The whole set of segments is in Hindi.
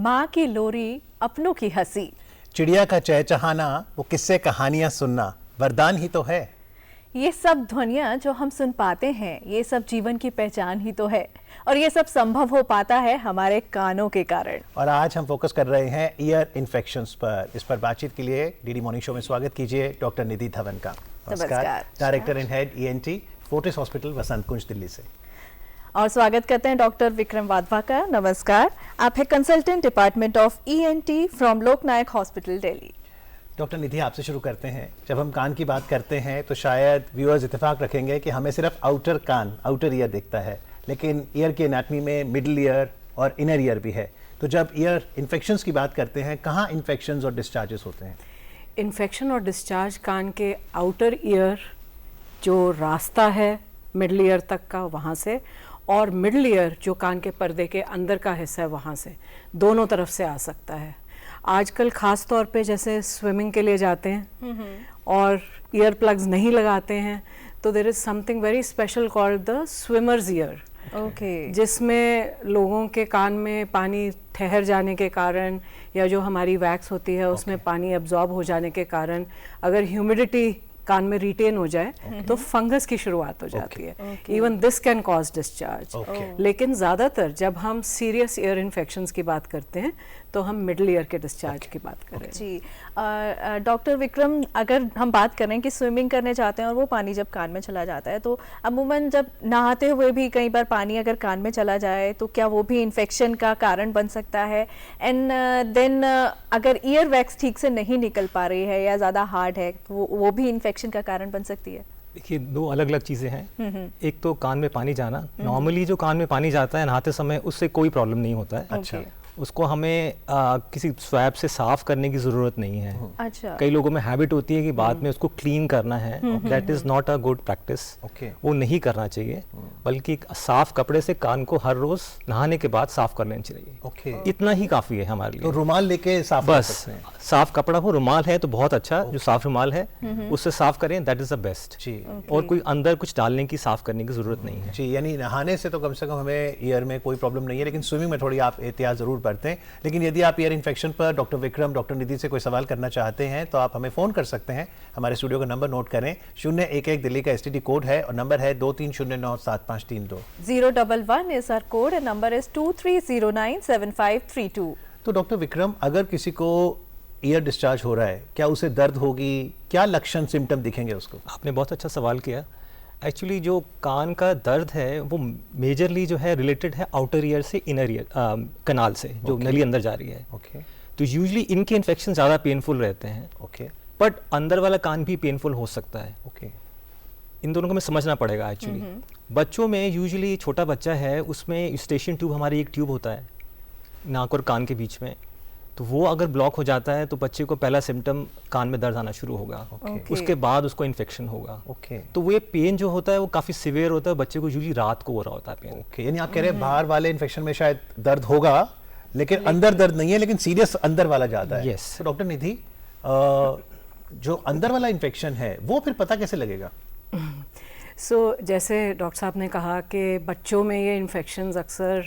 माँ की लोरी, अपनों की हंसी, चिड़िया का चहचहाना, वो किस्से कहानियां सुनना वरदान ही तो है। ये सब ध्वनियाँ जो हम सुन पाते हैं, ये सब जीवन की पहचान ही तो है। और ये सब संभव हो पाता है हमारे कानों के कारण। और आज हम फोकस कर रहे हैं ईयर इन्फेक्शंस पर। इस पर बातचीत के लिए डीडी मॉर्निंग शो में स्वागत कीजिए डॉक्टर निधि धवन का। नमस्कार। Director in head ENT, Fortis Hospital, Vasant Kunj, Delhi से। और स्वागत करते हैं डॉक्टर विक्रम वाधवा का। नमस्कार। आप है consultant department of ENT from Loknayak Hospital, Delhi. Doctor Nidhi, आपसे शुरू करते हैं। जब हम कान की बात करते हैं तो शायद व्यूअर्स इत्तेफाक रखेंगे कि हमें सिर्फ आउटर कान, आउटर ईयर दिखता है, लेकिन ईयर की एनाटमी में मिडिल ईयर और इनर ईयर भी है। तो जब ईयर इन्फेक्शंस की बात करते हैं, कहाँ इन्फेक्शंस और डिस्चार्जेस होते हैं? इन्फेक्शन और डिस्चार्ज कान के आउटर ईयर जो रास्ता है मिडल ईयर तक का, वहाँ से, और मिडल ईयर जो कान के पर्दे के अंदर का हिस्सा है, वहाँ से, दोनों तरफ से आ सकता है। आजकल ख़ास तौर पे जैसे स्विमिंग के लिए जाते हैं और ईयर प्लग्स नहीं लगाते हैं, तो there is something very special called the swimmer's ear, जिसमें लोगों के कान में पानी ठहर जाने के कारण या जो हमारी वैक्स होती है उसमें पानी एब्जॉर्ब हो जाने के कारण अगर ह्यूमिडिटी कान में रिटेन हो जाए तो फंगस की शुरुआत हो जाती है। Even this can cause discharge. लेकिन ज़्यादातर जब हम सीरियस ईयर इन्फेक्शंस की बात करते हैं तो हम मिडल ईयर के डिस्चार्ज की बात करें। जी डॉक्टर विक्रम, अगर हम बात करें कि स्विमिंग करने जाते हैं और वो पानी जब कान में चला जाता है, तो अमूमन जब नहाते हुए भी कई बार पानी अगर कान में चला जाए तो क्या वो भी इन्फेक्शन का कारण बन सकता है? एंड देन अगर ईयर वैक्स ठीक से नहीं निकल पा रही है या ज़्यादा हार्ड है तो वो भी इन्फेक्शन का कारण बन सकती है? देखिए, दो अलग अलग चीज़ें हैं। एक तो कान में पानी जाना, नॉर्मली जो कान में पानी जाता है नहाते समय, उससे कोई प्रॉब्लम नहीं होता है। अच्छा, उसको हमें किसी स्वैब से साफ करने की ज़रूरत नहीं है। अच्छा। कई लोगों में हैबिट होती है कि बाद में उसको क्लीन करना है। That is not a good practice. वो नहीं करना चाहिए, बल्कि साफ कपड़े से कान को हर रोज़ नहाने के बाद साफ कर लेना चाहिए। इतना ही काफ़ी है हमारे लिए। तो रुमाल लेके साफ कर बस सकते हैं? साफ कपड़ा हो, रुमाल है तो बहुत अच्छा, जो साफ रुमाल है उससे साफ करें, दैट इज़ द बेस्ट। और कोई अंदर कुछ डालने की, साफ करने की ज़रूरत नहीं है। जी, यानी नहाने से तो कम से कम हमें ईयर में कोई प्रॉब्लम नहीं है, लेकिन स्विमिंग में थोड़ी आप एहतियात ज़रूर बरतें। लेकिन यदि आप ईयर इन्फेक्शन पर डॉक्टर विक्रम, डॉक्टर निधि से कोई सवाल करना चाहते हैं तो आप हमें फ़ोन कर सकते हैं। हमारे स्टूडियो का नंबर नोट करें, 011 दिल्ली का STD कोड है और नंबर है 23097532। 011 is our code and number is 23097532। तो डॉक्टर विक्रम, अगर किसी को ईयर डिस्चार्ज हो रहा है, क्या उसे दर्द होगी? क्या लक्षण, सिम्टम दिखेंगे उसको? आपने बहुत अच्छा सवाल किया। एक्चुअली जो कान का दर्द है वो मेजरली जो है रिलेटेड है आउटर ईयर से इनर ईयर कनाल से, जो नली अंदर जा रही है। तो यूजुअली इनके इन्फेक्शन ज़्यादा पेनफुल रहते हैं। बट अंदर वाला कान भी पेनफुल हो सकता है। इन दोनों को हमें समझना पड़ेगा एक्चुअली। बच्चों में यूजुअली, छोटा बच्चा है उसमें यूस्टेशियन ट्यूब, हमारी एक ट्यूब होता है नाक और कान के बीच में, तो वो अगर ब्लॉक हो जाता है तो बच्चे को पहला सिम्टम कान में दर्द आना शुरू होगा। उसके बाद उसको इन्फेक्शन होगा। तो वो पेन जो होता है वो काफ़ी सिवियर होता है, बच्चे को यूजुअली रात को हो रहा होता है पेन। यानी आप कह रहे हैं बाहर वाले इन्फेक्शन में शायद दर्द होगा लेकिन अंदर दर्द नहीं है, लेकिन सीरियस अंदर वाला ज़्यादा है। यस। तो डॉक्टर निधि, जो अंदर वाला इन्फेक्शन है वो फिर पता कैसे लगेगा? जैसे डॉक्टर साहब ने कहा कि बच्चों में ये इन्फेक्शंस अक्सर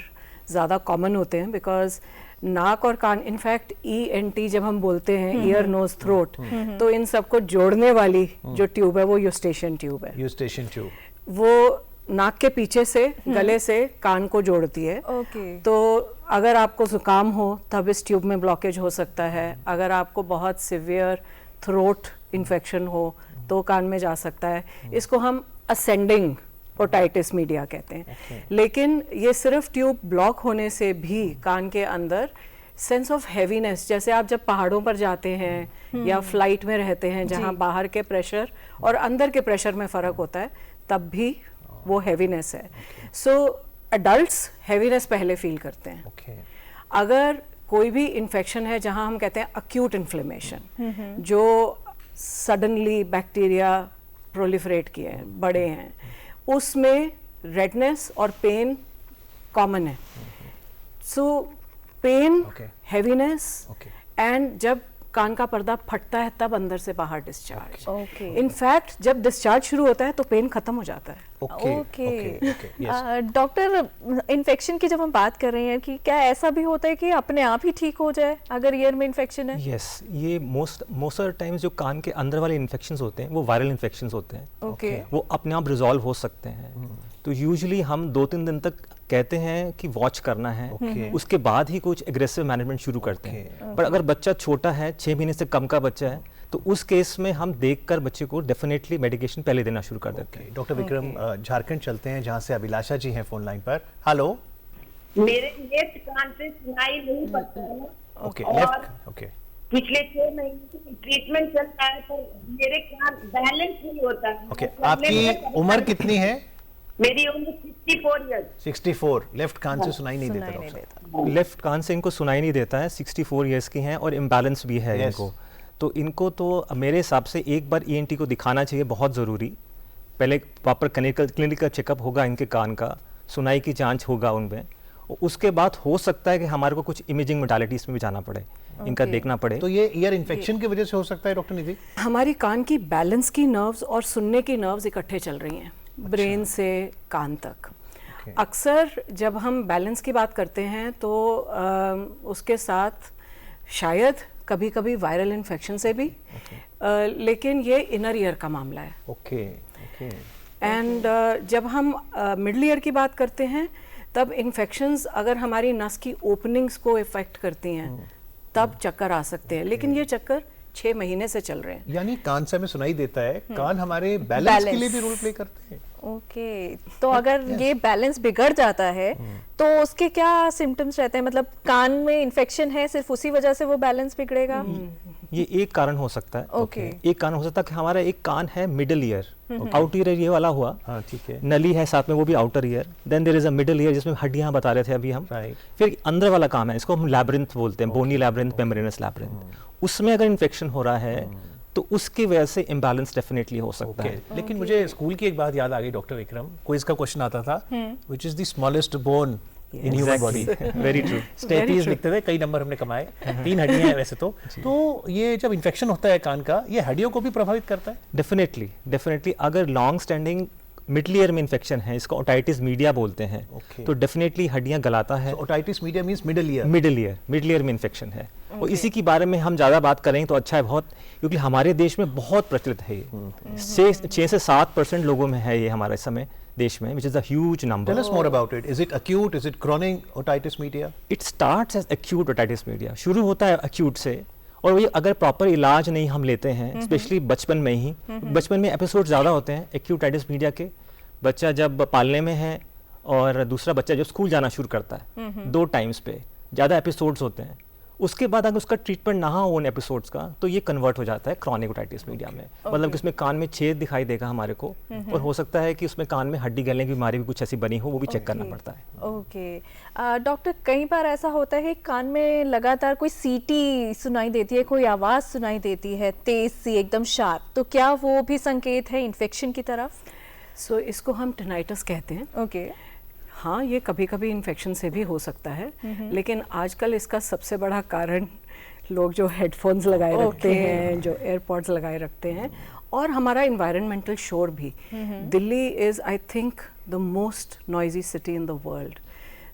ज़्यादा कॉमन होते हैं, बिकॉज नाक और कान, इनफैक्ट ENT जब हम बोलते हैं, ईयर नोज थ्रोट, तो इन सबको जोड़ने वाली जो ट्यूब है वो यूस्टेशियन ट्यूब है। यूस्टेशियन ट्यूब वो नाक के पीछे से गले से कान को जोड़ती है। तो अगर आपको जुकाम हो तब इस ट्यूब में ब्लॉकेज हो सकता है। अगर आपको बहुत सिवियर थ्रोट इन्फेक्शन हो तो कान में जा सकता है। इसको हम असेंडिंग ओटाइटिस मीडिया कहते हैं। लेकिन ये सिर्फ ट्यूब ब्लॉक होने से भी कान के अंदर सेंस ऑफ हैवीनेस, जैसे आप जब पहाड़ों पर जाते हैं या फ्लाइट में रहते हैं जहाँ बाहर के प्रेशर और अंदर के प्रेशर में फ़र्क होता है, तब भी वो हैवीनेस है। एडल्ट्स हैवीनेस पहले फील करते हैं। अगर कोई भी इन्फेक्शन है जहाँ हम कहते हैं अक्यूट इन्फ्लेमेशन, जो सडनली बैक्टीरिया प्रोलिफरेट किए हैं, बड़े हैं, उसमें रेडनेस और पेन कॉमन है। पेन, हैवीनेस, एंड जब कान का पर्दा फटता है तब अंदर से बाहर डिस्चार्ज। ओके। इनफैक्ट जब डिस्चार्ज शुरू होता है तो पेन खत्म हो जाता है। ओके। डॉक्टर, इन्फेक्शन की जब हम बात कर रहे हैं कि क्या ऐसा भी होता है कि अपने आप ही ठीक हो जाए अगर ईयर में इन्फेक्शन है? यस, ये मोस्ट ऑफ द टाइम्स जो कान के अंदर वाले इन्फेक्शंस होते हैं वो वायरल इन्फेक्शंस होते हैं। ओके। वो अपने आप रिजॉल्व हो सकते हैं। तो यूजुअली हम 2-3 दिन तक कहते हैं कि वॉच करना है, उसके बाद ही कुछ एग्रेसिव मैनेजमेंट शुरू करते हैं। पर अगर बच्चा छोटा है, 6 महीने से कम का बच्चा है, तो उस केस में हम देखकर बच्चे को डेफिनेटली मेडिकेशन पहले देना शुरू कर देते हैं। डॉक्टर विक्रम, झारखंड चलते हैं जहां से अभिलाषा जी हैं फोन लाइन पर। हेलो। मेरे लेफ्ट कान से सुनाई नहीं पड़ता है। ओके, और लेफ्ट। ओके। पिछले 6 महीने से ट्रीटमेंट चल रहा है पर मेरे कान बैलेंस नहीं होता है। ओके, आपकी उम्र कितनी है? मेरी उम्र 64 इयर्स। 64। लेफ्ट कान से सुनाई नहीं देता डॉक्टर साहब? लेफ्ट कान से इनको सुनाई नहीं देता है, 64 इयर्स की हैं और इम्बैलेंस भी है इनको। तो इनको तो मेरे हिसाब से एक बार ईएनटी को दिखाना चाहिए, बहुत ज़रूरी। पहले प्रॉपर क्लिनिकल चेकअप होगा इनके कान का, सुनाई की जांच होगा उनमें, उसके बाद हो सकता है कि हमारे को कुछ इमेजिंग मोडालिटीज़ में भी जाना पड़े, इनका देखना पड़े। तो ये ईयर इन्फेक्शन की वजह से हो सकता है डॉक्टर निधि? हमारी कान की बैलेंस की नर्व्स और सुनने की नर्व्स इकट्ठे चल रही हैं, ब्रेन से कान तक। अक्सर जब हम बैलेंस की बात करते हैं तो उसके साथ शायद कभी कभी वायरल इन्फेक्शन से भी, लेकिन ये इनर ईयर का मामला है। ओके। एंड जब हम मिडल ईयर की बात करते हैं तब इन्फेक्शंस अगर हमारी नस की ओपनिंग्स को इफेक्ट करती हैं तब चक्कर आ सकते हैं, लेकिन ये चक्कर 6 महीने से चल रहे हैं। यानी कान से हमें सुनाई देता है, कान हमारे बैलेंस के लिए भी रोल प्ले करते हैं। ओके। तो अगर ये बैलेंस बिगड़ जाता है तो उसके क्या सिम्टम्स रहते हैं? मतलब कान में इन्फेक्शन है, सिर्फ उसी वजह से वो बैलेंस बिगड़ेगा? ये एक कारण हो सकता है। ओके। एक कारण हो सकता है कि हमारा एक कान है मिडल ईयर, आउटर ईयर ये वाला हुआ, हाँ ठीक है। नली है साथ में, वो भी outer ear. Then there is a middle ear जिसमें हड्डियां बता रहे थे अभी हम। Right. फिर अंदर वाला काम है, इसको हम लैब्रिंथ बोलते हैं, बोनी लैब्रिंथ, मेम्ब्रेनस लैब्रिंथ। उसमें अगर इन्फेक्शन हो रहा है तो उसकी वजह से इम्बैलेंस डेफिनेटली हो सकता है। लेकिन मुझे स्कूल की एक बात याद आ गई डॉक्टर विक्रम, क्विज का क्वेश्चन आता था, which is the smallest bone in human body. Very true. स्टेटीज लिखते थे, कई नंबर हमने कमाए। 3 हड्डियां हैं वैसे तो ये जब इन्फेक्शन होता है कान का, ये हड्डियों को भी प्रभावित करता है? डेफिनेटली अगर लॉन्ग स्टैंडिंग मिडल ईयर में इन्फेक्शन है, इसको ओटाइटिस मीडिया बोलते हैं, तो डेफिनेटली हड्डियां गलाता है। Otitis media means middle ear. Middle ear में इन्फेक्शन है। और इसी के बारे में हम ज़्यादा बात करें तो अच्छा है बहुत, क्योंकि हमारे देश में बहुत प्रचलित है ये। 6 से 7% लोगों में है ये हमारे समय देश में, which is a huge number. Tell us more about it. Is it acute? Is it chronic otitis media? It starts as acute otitis media. शुरू होता है acute से, और ये अगर प्रॉपर इलाज नहीं हम लेते हैं, स्पेशली बचपन में ही, बचपन में एपिसोड ज़्यादा होते हैं acute otitis media के। बच्चा जब पालने में है और दूसरा बच्चा जब स्कूल जाना शुरू करता है, 2 टाइम्स पे ज़्यादा एपिसोड्स होते हैं। उसके बाद अगर उसका ट्रीटमेंट ना हो उन एपिसोड्स का तो ये कन्वर्ट हो जाता है क्रॉनिक ओटाइटिस मीडिया में। मतलब कि उसमें कान में छेद दिखाई देगा हमारे को, और हो सकता है कि उसमें कान में हड्डी गलने की बीमारी भी कुछ ऐसी बनी हो, वो भी चेक करना पड़ता है। ओके। डॉक्टर, कई बार ऐसा होता है कि कान में लगातार कोई सीटी सुनाई देती है, कोई आवाज़ सुनाई देती है तेज सी, एकदम शार्प, तो क्या वो भी संकेत है इन्फेक्शन की तरफ? सो इसको हम टिनाइटस कहते हैं। ओके। हाँ, ये कभी कभी इन्फेक्शन से भी हो सकता है, लेकिन आजकल इसका सबसे बड़ा कारण लोग जो हेडफोन्स लगाए रखते हैं, जो एयरपॉड्स लगाए रखते हैं, और हमारा इन्वायरमेंटल शोर भी। Delhi is I think the most noisy city in the world.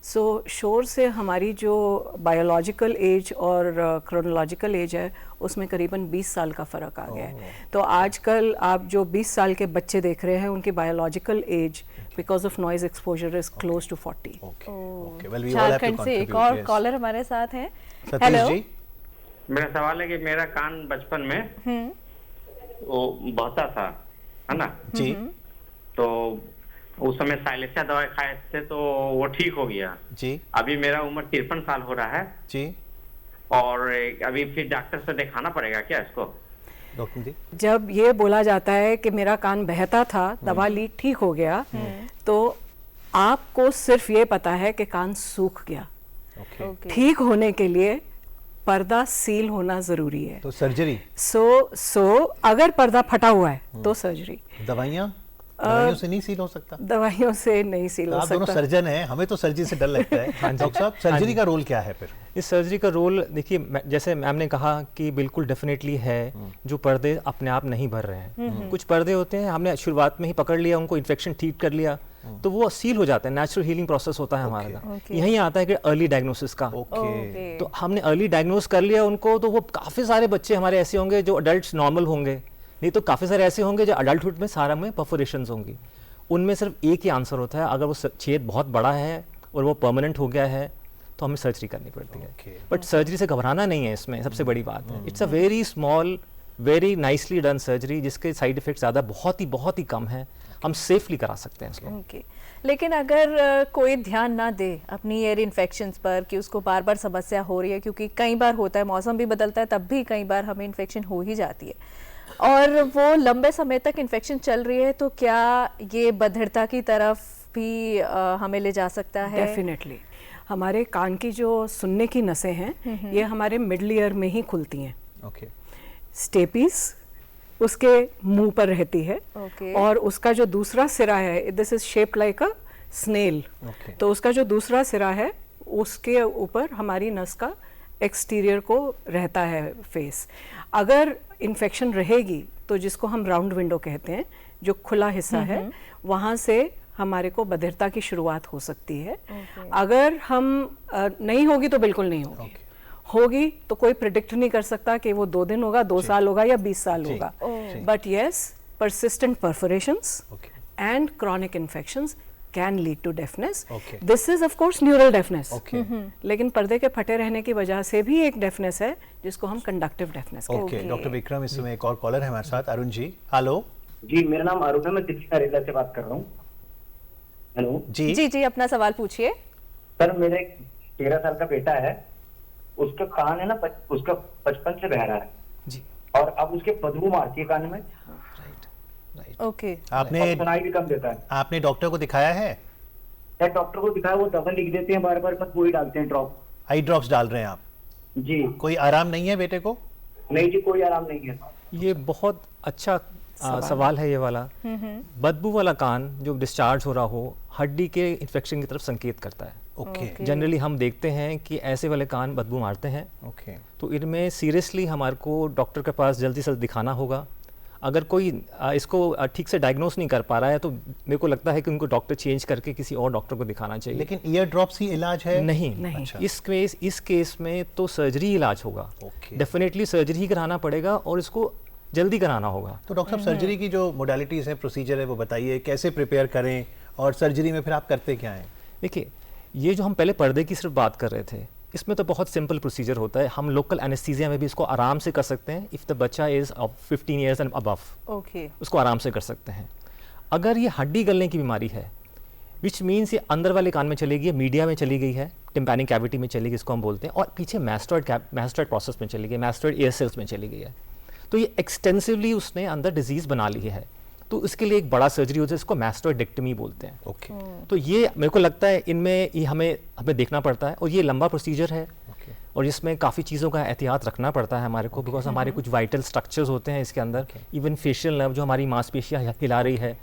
So शोर से हमारी जो बायोलॉजिकल एज और क्रोनोलॉजिकल एज है उसमें करीबन 20 साल का फ़र्क आ गया है। तो आजकल आप जो 20 साल के बच्चे देख रहे हैं, उनकी biological age because of noise exposure is close to 40। Jharkhand से एक और कॉलर हमारे साथ हैं। सतीश जी, मेरा सवाल है कि मेरा कान बचपन में वो बहता था, है ना जी, तो उस समय साइलेसिया दवाई खाए थे तो वो ठीक हो गया जी। अभी मेरा उम्र 53 साल हो रहा है जी, और अभी फिर डॉक्टर से दिखाना पड़ेगा क्या इसको? डॉक्टर जी, जब ये बोला जाता है कि मेरा कान बहता था, दवा ली, ठीक हो गया, तो आपको सिर्फ ये पता है कि कान सूख गया। ठीक होने के लिए पर्दा सील होना जरूरी है, तो सर्जरी। सो अगर पर्दा फटा हुआ है तो सर्जरी। दवाइयाँ? दवाइयों से नहीं सील हो सकता? दवाइयों से नहीं सील तो हो आप दोनों सकता। सर्जन हैं, हमें तो सर्जरी से डर लगता है। डॉक्टर साहब, सर्जरी का रोल क्या है फिर? इस सर्जरी का रोल देखिए, जैसे मैम ने कहा कि बिल्कुल डेफिनेटली है, जो पर्दे अपने आप नहीं भर रहे हैं। कुछ पर्दे होते हैं हमने शुरुआत में ही पकड़ लिया, उनको इन्फेक्शन ठीक कर लिया, तो वो सील हो जाते हैं। नेचुरल हीलिंग प्रोसेस होता है हमारा। यही आता है कि अर्ली डायग्नोसिस का। ओके। तो हमने अर्ली डायग्नोस कर लिया उनको, तो वो काफ़ी सारे बच्चे हमारे ऐसे होंगे जो अडल्ट नॉर्मल होंगे, नहीं तो काफ़ी सारे ऐसे होंगे जो अडल्टहुड में सारा में परफोरेशंस होंगी। उनमें सिर्फ एक ही आंसर होता है, अगर वो छेद बहुत बड़ा है और वो परमानेंट हो गया है तो हमें सर्जरी करनी पड़ती है। बट सर्जरी से घबराना नहीं है, इसमें सबसे बड़ी बात है। It's a very small, very nicely done surgery, जिसके साइड इफेक्ट ज़्यादा बहुत ही कम है। हम सेफली करा सकते हैं इसको। ओके। लेकिन अगर कोई ध्यान ना दे अपनी ईयर इन्फेक्शंस पर कि उसको बार बार समस्या हो रही है, क्योंकि कई बार होता है, मौसम भी बदलता है, तब भी कई बार हमें इन्फेक्शन हो ही जाती है और वो लंबे समय तक इन्फेक्शन चल रही है, तो क्या ये बधिरता की तरफ भी हमें ले जा सकता है? डेफिनेटली। हमारे कान की जो सुनने की नसें हैं, ये हमारे मिडल ईयर में ही खुलती हैं। ओके। स्टेपीज उसके मुंह पर रहती है। Okay. और उसका जो दूसरा सिरा है, this is shaped like a snail, तो उसका जो दूसरा सिरा है उसके ऊपर हमारी नस का एक्सटीरियर को रहता है फेस। अगर इन्फेक्शन रहेगी तो जिसको हम राउंड विंडो कहते हैं, जो खुला हिस्सा है, वहाँ से हमारे को बधिरता की शुरुआत हो सकती है। अगर हम नहीं होगी तो बिल्कुल नहीं होगी। होगी तो कोई प्रिडिक्ट नहीं कर सकता कि वो 2 दिन होगा, 2 साल होगा या 20 साल होगा। But yes, persistent perforations and chronic infections can lead to deafness. This is of course neural deafness. लेकिन पर्दे के फटे रहने की वजह से भी एक डेफनेस है जिसको हम कंडक्टिव डेफनेस कहते हैं। ओके। डॉक्टर विक्रम, इस समय एक और कॉलर है हमारे साथ, अरुण जी। हेलो जी, मेरा नाम अरुण है, मैं दीक्षिता रेला से बात कर रहा हूँ। हेलो जी। जी जी, अपना सवाल पूछिए। सर, मेरा एक 13 साल का बेटा है, उसका कान है ना, उसका बचपन से बह रहा है जी। और अब उसके बदबू मारती है कान में। ओके। आपने और सुनाई भी कम देता है। आपने डॉक्टर को दिखाया है? क्या डॉक्टर को दिखाया, वो दवा लिख देते हैं बार बार, बस वही डालते हैं ड्रॉप। आई ड्रॉप्स डाल रहे हैं आप? जी। कोई आराम नहीं है बेटे को? नहीं जी, कोई आराम नहीं है। ये बहुत अच्छा सवाल है ये वाला। बदबू वाला कान जो डिस्चार्ज हो रहा हो, हड्डी के इन्फेक्शन की तरफ संकेत करता है। ओके। जनरली हम देखते हैं कि ऐसे वाले कान बदबू मारते हैं। ओके। तो इनमें सीरियसली हमारे को डॉक्टर के पास जल्दी से दिखाना होगा। अगर कोई इसको ठीक से डायग्नोस नहीं कर पा रहा है तो मेरे को लगता है कि उनको डॉक्टर चेंज करके किसी और डॉक्टर को दिखाना चाहिए। लेकिन ईयर ड्रॉप्स ही इलाज है? नहीं, अच्छा। इस केस में तो सर्जरी इलाज होगा। ओके। डेफिनेटली सर्जरी ही कराना पड़ेगा और इसको जल्दी कराना होगा। तो डॉक्टर साहब, सर्जरी की जो मोडालिटीज हैं, प्रोसीजर है, वो बताइए, कैसे प्रिपेयर करें और सर्जरी में फिर आप करते क्या हैं? देखिए, ये जो हम पहले पर्दे की सिर्फ बात कर रहे थे, इसमें तो बहुत सिंपल प्रोसीजर होता है। हम लोकल एनेस्थीसिया में भी इसको आराम से कर सकते हैं। इफ़ द बच्चा is 15 years and above, okay, उसको आराम से कर सकते हैं। अगर ये हड्डी गलने की बीमारी है, विच मीन्स ये अंदर वाले कान में चली गई है, मीडिया में चली गई है, टिम्पैनिक कैविटी में चली गई, इसको हम बोलते हैं, और पीछे मैस्टॉइड प्रोसेस में चली गई, मैस्टॉइड एयर सेल्स में चली गई है, तो ये एक्सटेंसिवली उसने अंदर डिजीज़ बना ली है। तो इसके लिए एक बड़ा सर्जरी होता है, इसको मैस्टॉइडेक्टमी बोलते हैं। ओके। तो ये मेरे को लगता है इनमें ये हमें देखना पड़ता है, और ये लंबा प्रोसीजर है, और इसमें काफ़ी चीज़ों का एहतियात रखना पड़ता है हमारे को, बिकॉज हमारे कुछ वाइटल स्ट्रक्चर्स होते हैं इसके अंदर, इवन फेशियल नर्व जो हमारी मांसपेशियाँ हिला रही है,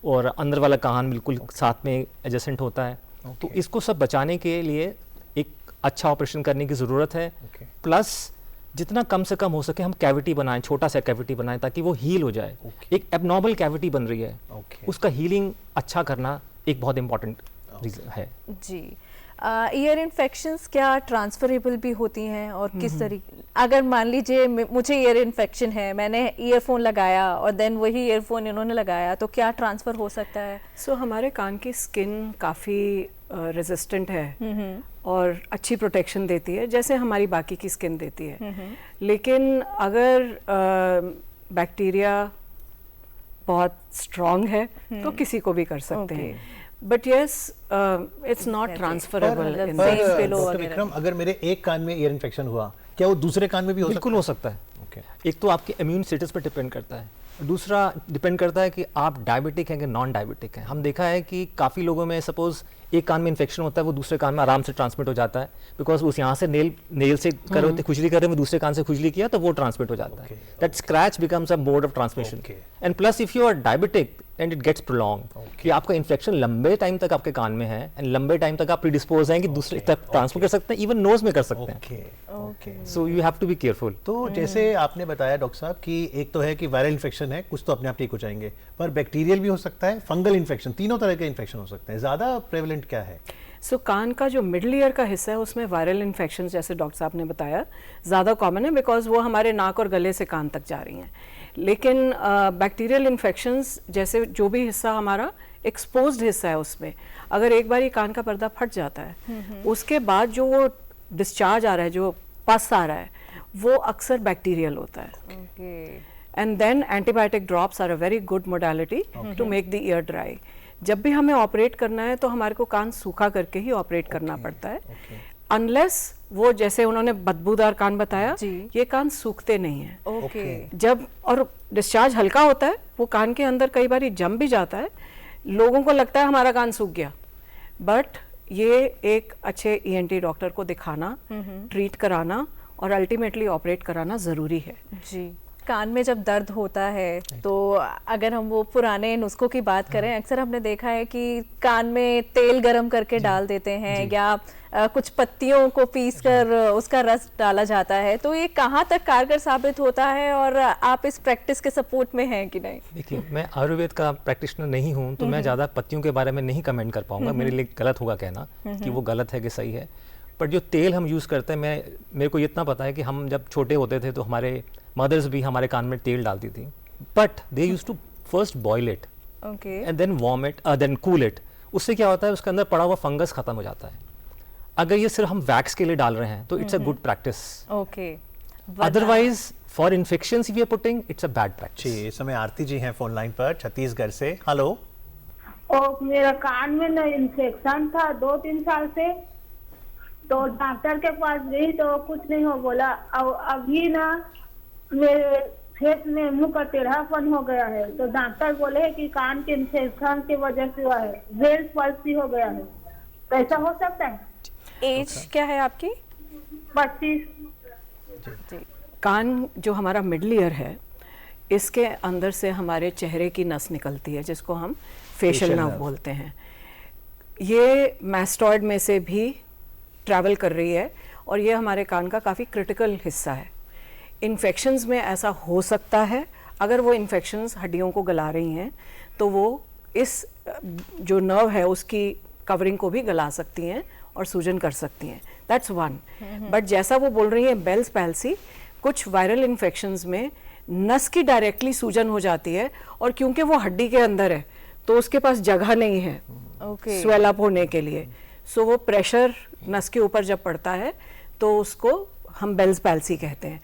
और अंदर वाला कान बिल्कुल साथ में एडजेसेंट होता है। तो इसको सब बचाने के लिए एक अच्छा ऑपरेशन करने की ज़रूरत है। प्लस जितना कम से कम हो सके हम कैविटी बनाएं, छोटा सा कैविटी बनाएं, ताकि वो हील हो जाए। एक एबनॉर्मल कैविटी बन रही है, उसका हीलिंग अच्छा करना एक बहुत इंपॉर्टेंट रीज़न है। जी। ईयर इन्फेक्शंस क्या ट्रांसफरेबल भी होती हैं, और किस तरीके, अगर मान लीजिए मुझे ईयर इन्फेक्शन है, मैंने ईयरफोन लगाया और देन वही ईयरफोन इन्होंने लगाया, तो क्या ट्रांसफ़र हो सकता है? हमारे कान की स्किन काफ़ी रेजिस्टेंट है और अच्छी प्रोटेक्शन देती है, जैसे हमारी बाकी की स्किन देती है। लेकिन अगर बैक्टीरिया बहुत स्ट्रॉन्ग है तो किसी को भी कर सकते हैं। But yes, it's not transferable. Doctor Vikram, अगर मेरे एक कान में ईयर इन्फेक्शन हुआ, क्या वो दूसरे कान में भी हो सकता है? बिल्कुल हो सकता है। एक तो आपके इम्यून स्टेटस पर डिपेंड करता है, दूसरा डिपेंड करता है कि आप डायबिटिक हैं कि नॉन डायबिटिक हैं। हम देखा है कि काफ़ी लोगों में सपोज एक कान में इन्फेक्शन होता है, वो दूसरे कान में आराम से ट्रांसमिट हो जाता है, बिकॉज उस यहाँ से नेल से कर रहे थे, खुजली कर रहे हैं, दूसरे कान से खुजली किया तो वो ट्रांसमिट हो जाता है। That scratch becomes a mode of transmission. And plus if you are diabetic and it gets prolong कि आपका इन्फेक्शन लंबे टाइम तक आपके कान में है एंड लंबे टाइम तक आप प्रीडिस्पोज हैं कि दूसरे तक ट्रांसफर कर सकते हैं, इवन नोज में कर सकते हैं। So you have to be careful. तो जैसे आपने बताया डॉक्टर साहब कि एक तो है कि वायरल इन्फेक्शन है, कुछ तो अपने आप ठीक हो जाएंगे, पर बैक्टीरियल भी हो सकता है, फंगल इन्फेक्शन, तीनों तरह के इन्फेक्शन हो सकते हैं। ज़्यादा प्रेवलेंट क्या है? सो कान का जो मिडल ईयर का हिस्सा है उसमें वायरल इन्फेक्शन जैसे डॉक्टर साहब ने बताया ज़्यादा कॉमन है, बिकॉज वो हमारे नाक और गले से कान तक जा रही हैं। लेकिन बैक्टीरियल इन्फेक्शंस जैसे जो भी हिस्सा हमारा एक्सपोज्ड हिस्सा है उसमें अगर एक बार ये कान का पर्दा फट जाता है, उसके बाद जो वो डिस्चार्ज आ रहा है, जो पस आ रहा है, वो अक्सर बैक्टीरियल होता है। And then antibiotic drops are a very good modality to make the ear dry. जब भी हमें ऑपरेट करना है तो हमारे को कान सूखा करके ही ऑपरेट करना पड़ता है, अनलेस वो जैसे उन्होंने बदबूदार कान बताया, ये कान सूखते नहीं हैं। जब और डिस्चार्ज हल्का होता है, वो कान के अंदर कई बार जम भी जाता है, लोगों को लगता है हमारा कान सूख गया, बट ये एक अच्छे ENT डॉक्टर को दिखाना, ट्रीट कराना और अल्टीमेटली ऑपरेट कराना ज़रूरी है। जी, कान में जब दर्द होता है तो अगर हम वो पुराने नुस्खों की बात करें, अक्सर हमने देखा है कि कान में तेल गरम करके डाल देते हैं या कुछ पत्तियों को पीस कर उसका रस डाला जाता है, तो ये कहाँ तक कारगर साबित होता है और आप इस प्रैक्टिस के सपोर्ट में हैं कि नहीं? देखिए, मैं आयुर्वेद का प्रैक्टिशनर नहीं हूँ, तो मैं ज़्यादा पत्तियों के बारे में नहीं कमेंट कर पाऊंगा। मेरे लिए गलत होगा कहना कि वो गलत है कि सही है। पर जो तेल हम यूज़ करते हैं, मेरे को इतना पता है कि हम जब छोटे होते थे तो हमारे मदर्स भी हमारे कान में तेल डालती थी, but they use to first boil it and then warm it, then cool it. उससे क्या होता है, उसके अंदर पड़ा हुआ फंगस खत्म हो जाता है। अगर ये सिर्फ हम वैक्स के लिए डाल रहे हैं तो it's a good practice, otherwise for infections we are putting, it's a bad practice. जी, इस समय आरती जी हैं फोन लाइन पर छत्तीसगढ़ से। हेलो। और मेरा कान में ना इन्फेक्शन था 2-3 साल से, तो डॉक्टर के पास गई तो कुछ नहीं हो बोला। और अभी ना मेरे फेस में मुंह का टेढ़ापन हो गया है, तो डॉक्टर बोले कि कान के इन्फेक्शन की वजह से हुआ है, वेल्स पल्सी हो गया है। तो ऐसा हो सकता है? एज क्या है आपकी? 25। कान जो हमारा मिडल ईयर है, इसके अंदर से हमारे चेहरे की नस निकलती है जिसको हम फेशियल नर्व बोलते हैं। ये मैस्टॉइड में से भी ट्रैवल कर रही है और ये हमारे कान का काफ़ी क्रिटिकल हिस्सा है। इन्फेक्शंस में ऐसा हो सकता है, अगर वो इन्फेक्शंस हड्डियों को गला रही हैं तो वो इस जो नर्व है उसकी कवरिंग को भी गला सकती हैं और सूजन कर सकती हैं। That's one. बट जैसा वो बोल रही हैं बेल्स पैल्सी, कुछ वायरल इन्फेक्शंस में नस की डायरेक्टली सूजन हो जाती है और क्योंकि वो हड्डी के अंदर है तो उसके पास जगह नहीं है स्वेल अप होने के लिए, सो वो प्रेशर नस के ऊपर जब पड़ता है तो उसको हम बेल्स पैल्सी कहते हैं।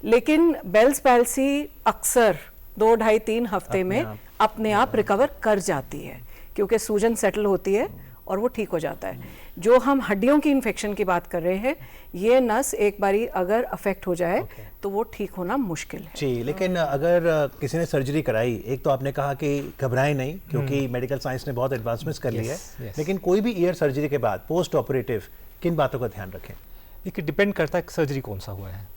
लेकिन बेल्स पैल्सी अक्सर 2, 2.5, 3 हफ्ते में अपने आप रिकवर कर जाती है क्योंकि सूजन सेटल होती है और वो ठीक हो जाता है। जो हम हड्डियों की इन्फेक्शन की बात कर रहे हैं, ये नस एक बारी अगर अफेक्ट हो जाए तो वो ठीक होना मुश्किल है। जी, लेकिन अगर किसी ने सर्जरी कराई, एक तो आपने कहा कि घबराएं नहीं क्योंकि मेडिकल साइंस ने बहुत एडवांसमेंट्स कर ली है, लेकिन कोई भी ईयर सर्जरी के बाद पोस्ट ऑपरेटिव किन बातों का ध्यान रखें? देखिए, डिपेंड करता है सर्जरी कौन सा हुआ है।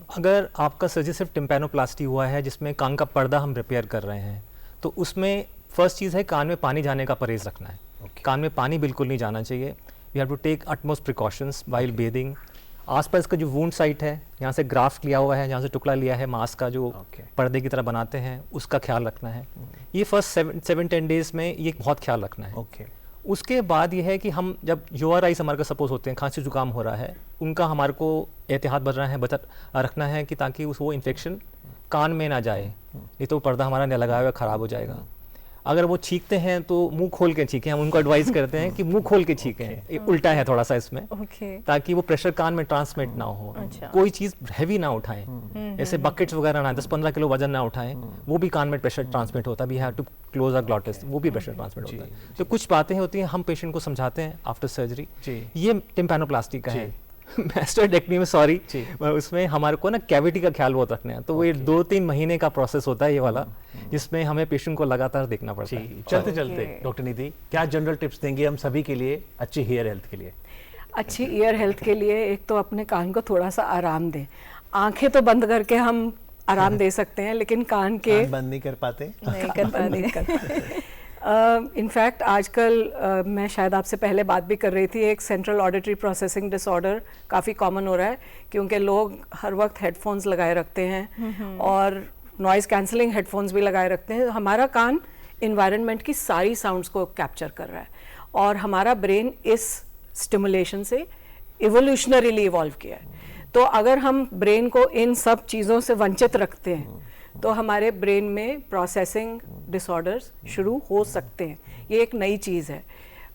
अगर आपका सर्जरी सिर्फ टिम्पैनोप्लास्टी हुआ है जिसमें कान का पर्दा हम रिपेयर कर रहे हैं, तो उसमें फर्स्ट चीज़ है कान में पानी जाने का परहेज रखना है। कान में पानी बिल्कुल नहीं जाना चाहिए। We have to take utmost precautions while bathing. आसपास का जो वूंड साइट है, यहाँ से ग्राफ्ट लिया हुआ है, जहाँ से टुकड़ा लिया है मांस का जो पर्दे की तरह बनाते हैं, उसका ख्याल रखना है। ये फर्स्ट 7-10 डेज में ये बहुत ख्याल रखना है। उसके बाद ये है कि हम जब यूआर आइज हमारे को सपोज होते हैं, खांसी जुकाम हो रहा है, उनका हमारे को एहतियात रखना है कि ताकि वो इन्फेक्शन कान में ना जाए, नहीं तो पर्दा हमारा न लगाया हुआ ख़राब हो जाएगा। अगर वो छींकते हैं तो मुंह खोल के छींकें। हम उनको एडवाइस करते हैं कि मुंह खोल के छींकें। उल्टा है थोड़ा सा इसमें, ताकि वो प्रेशर कान में ट्रांसमिट ना हो। कोई चीज़ हैवी ना उठाएं, ऐसे बकेट्स वगैरह ना, 10-15 किलो वजन ना उठाएं, वो भी कान में प्रेशर ट्रांसमिट होता है। We have to close our glottis, वो भी प्रेशर ट्रांसमिट होता है। तो कुछ बातें होती हैं, हम पेशेंट को समझाते हैं आफ्टर सर्जरी। ये टिम्पैनोप्लास्टी का है। मैस्टोइडेक्टमी में सॉरी, उसमें हमारे को ना कैविटी का ख्याल बहुत रखना है। तो वो ये 2-3 महीने का प्रोसेस होता है ये वाला, जिसमें हमें पेशेंट को लगातार देखना पड़ता है। चलते चलते डॉक्टर निधि, क्या जनरल टिप्स देंगे हम सभी के लिए अच्छी हेयर हेल्थ के लिए? अच्छी ईयर हेल्थ के लिए एक तो अपने कान को थोड़ा सा आराम दें। आंखें तो बंद करके हम आराम दे सकते हैं, लेकिन कान के कान बंद नहीं कर पाते। नहीं कर पाते। इनफैक्ट आजकल मैं शायद आपसे पहले बात भी कर रही थी, एक सेंट्रल ऑडिटरी प्रोसेसिंग डिसऑर्डर काफ़ी कॉमन हो रहा है, क्योंकि लोग हर वक्त हेडफोन्स लगाए रखते हैं और नॉइज़ कैंसलिंग हेडफोन्स भी लगाए रखते हैं। हमारा कान इन्वायरमेंट की सारी साउंड्स को कैप्चर कर रहा है और हमारा ब्रेन इस स्टिमुलेशन से इवोल्यूशनरीली इवॉल्व किया है। तो अगर हम ब्रेन को इन सब चीज़ों से वंचित रखते हैं तो हमारे ब्रेन में प्रोसेसिंग डिसऑर्डर्स शुरू हो सकते हैं। ये एक नई चीज़ है।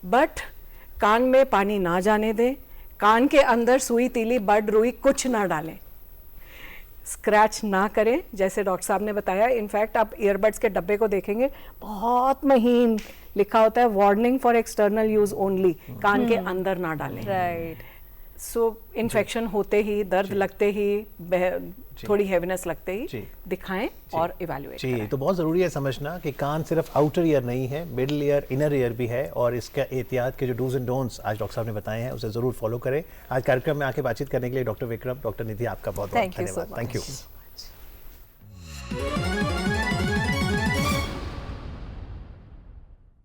बट कान में पानी ना जाने दें, कान के अंदर सुई तीली बड रुई कुछ ना डालें, स्क्रैच ना करें, जैसे डॉक्टर साहब ने बताया। इनफैक्ट आप ईयरबड्स के डब्बे को देखेंगे, बहुत महीन लिखा होता है warning for external use only, कान के अंदर ना डालें। राइट। सो इन्फेक्शन होते ही, दर्द लगते ही, थोड़ी हेवीनेस लगते ही दिखाएं और इवैल्यूएट करें। तो बहुत ज़रूरी है समझना कि कान सिर्फ आउटर ईयर नहीं है, मिडिल ईयर, इनर ईयर भी है, और इसका एहतियात के जो डूज एंड डोंट्स आज डॉक्टर साहब ने बताए हैं उसे ज़रूर फॉलो करें। आज कार्यक्रम में आके बातचीत करने के लिए डॉक्टर विक्रम, डॉक्टर निधि, आपका बहुत बहुत धन्यवाद। Thank you.